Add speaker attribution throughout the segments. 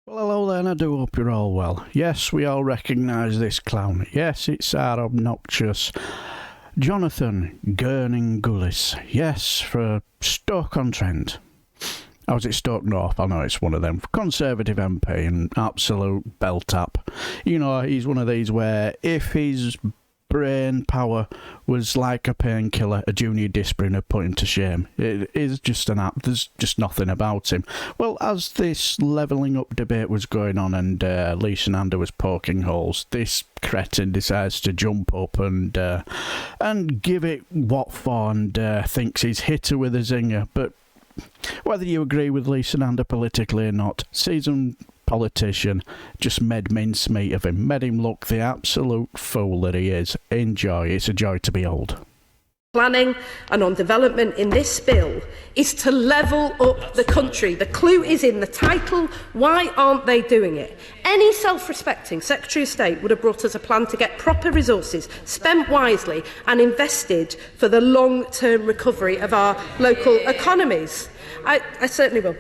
Speaker 1: Well, hello then, I do hope you're all well. Yes, we all recognise this clown. Yes, it's our obnoxious Jonathon Gullis. Yes, for Stoke-on-Trent. Or was it Stoke North? I know it's one of them. Conservative MP and absolute bell tap. You know, he's one of these where if his brain power was like a painkiller, a junior discipline would put him to shame. It is just an app. There's just nothing about him. Well, as this levelling up debate was going on and Lisa Nandy was poking holes, this cretin decides to jump up and give it what for and thinks he's hit her with a zinger. But whether you agree with Lisa Nandy politically or not, seasoned politician just made mincemeat of him, made him look the absolute fool that he is. Enjoy. It's a joy to behold.
Speaker 2: Planning and on development in this bill is to level up the country. The clue is in the title. Why aren't they doing it? Any self-respecting Secretary of State would have brought us a plan to get proper resources spent wisely and invested for the long-term recovery of our local economies. I certainly will.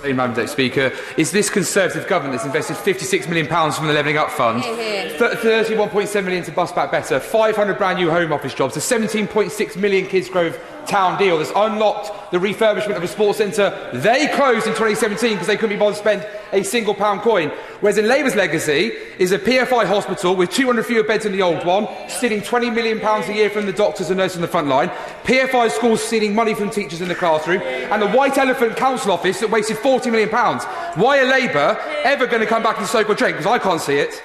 Speaker 3: Madam Speaker, is this Conservative government that's invested £56 million from the Levelling Up Fund, 31.7 million to Bus Back Better, 500 brand new Home Office jobs, a 17.6 million Kidsgrove Town deal that's unlocked the refurbishment of a sports centre they closed in 2017 because they couldn't be bothered to spend a single pound coin. Whereas in Labour's legacy is a PFI hospital with 200 fewer beds than the old one, stealing £20 million a year from the doctors and nurses on the front line, PFI schools stealing money from teachers in the classroom, and the White Elephant Council Office that wasted £40 million. Why are Labour ever going to come back to Stoke-on-Trent? Because I can't see it.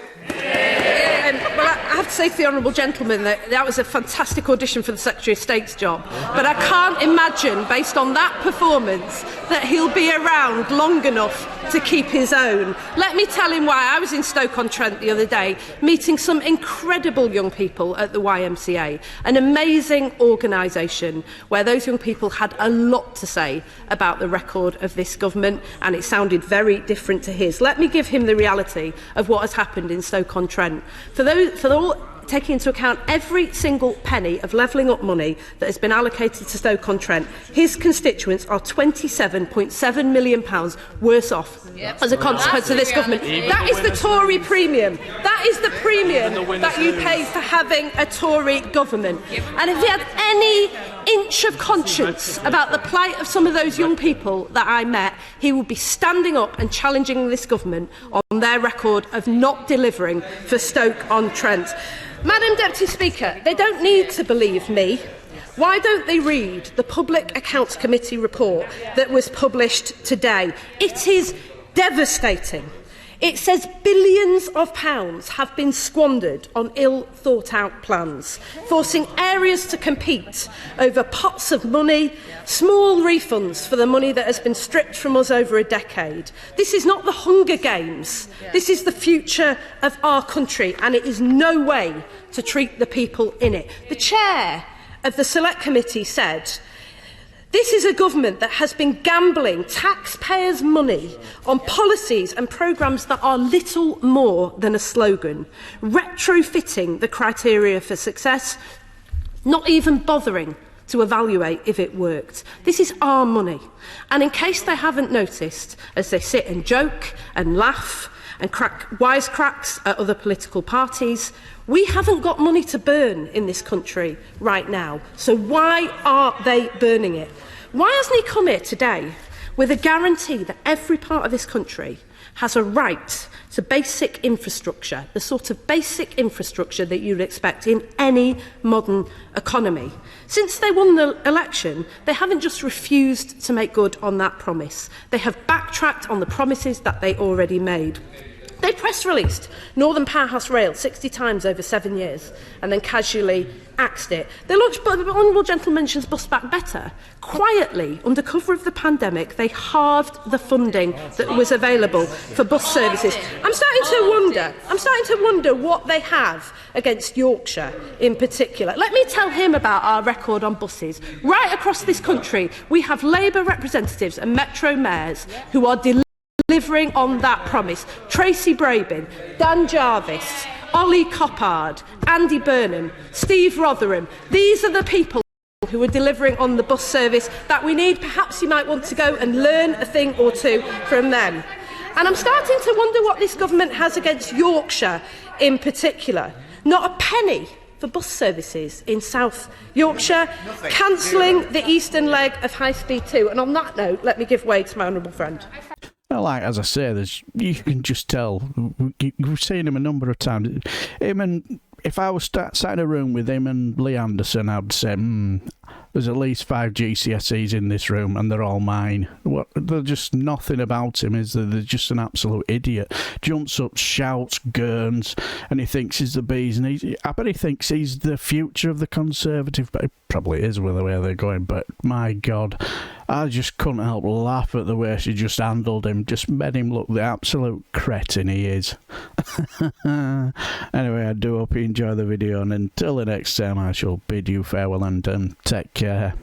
Speaker 2: Well, I have to say to the honourable gentleman that was a fantastic audition for the Secretary of State's job, but I can't imagine, based on that performance, that he'll be around long enough to keep his own. Let me tell him why. I was in Stoke-on-Trent the other day, meeting some incredible young people at the YMCA, an amazing organisation where those young people had a lot to say about the record of this government, and it sounded very different to his. Let me give him the reality of what has happened in Stoke-on-Trent. For all taking into account every single penny of levelling up money that has been allocated to Stoke-on-Trent, his constituents are £27.7 million worse off as a consequence of this government. That is the Tory premium. That is the premium that you pay for having a Tory government. And if he had any inch of conscience about the plight of some of those young people that I met, he would be standing up and challenging this government on their record of not delivering for Stoke-on-Trent. Madam Deputy Speaker, they don't need to believe me. Why don't they read the Public Accounts Committee report that was published today? It is devastating. It says billions of pounds have been squandered on ill-thought-out plans, forcing areas to compete over pots of money, small refunds for the money that has been stripped from us over a decade. This is not the Hunger Games. This is the future of our country, and it is no way to treat the people in it. The chair of the Select Committee said, "This is a government that has been gambling taxpayers' money on policies and programmes that are little more than a slogan, retrofitting the criteria for success, not even bothering to evaluate if it worked. This is our money." And in case they haven't noticed, as they sit and joke and laugh and crack wisecracks at other political parties, we haven't got money to burn in this country right now. So why are they burning it? Why hasn't he come here today with a guarantee that every part of this country has a right to basic infrastructure, the sort of basic infrastructure that you'd expect in any modern economy? Since they won the election, they haven't just refused to make good on that promise. They have backtracked on the promises that they already made. They press released Northern Powerhouse Rail 60 times over 7 years and then casually axed it. They launched, but the Honourable Gentleman mentions Bus Back Better. Quietly, under cover of the pandemic, they halved the funding that was available for bus services. I'm starting to wonder what they have against Yorkshire in particular. Let me tell him about our record on buses. Right across this country, we have Labour representatives and Metro mayors who are delivering on that promise. Tracy Brabin, Dan Jarvis, Ollie Coppard, Andy Burnham, Steve Rotherham. These are the people who are delivering on the bus service that we need. Perhaps you might want to go and learn a thing or two from them. And I'm starting to wonder what this government has against Yorkshire in particular. Not a penny for bus services in South Yorkshire, cancelling the eastern leg of High Speed 2. And on that note, let me give way to my honourable friend.
Speaker 1: Well, like, as I say, you can just tell. We've seen him a number of times. If I was sat in a room with him and Lee Anderson, I'd say, there's at least 5 GCSEs in this room and they're all mine. There's just nothing about him, is there? They're just an absolute idiot. Jumps up, shouts, gurns, and he thinks he's the bees. And I bet he thinks he's the future of the Conservative, but he probably is with the way they're going. But my God, I just couldn't help laugh at the way she just handled him, just made him look the absolute cretin he is. Anyway, I do hope you enjoy the video, and until the next time, I shall bid you farewell and take care.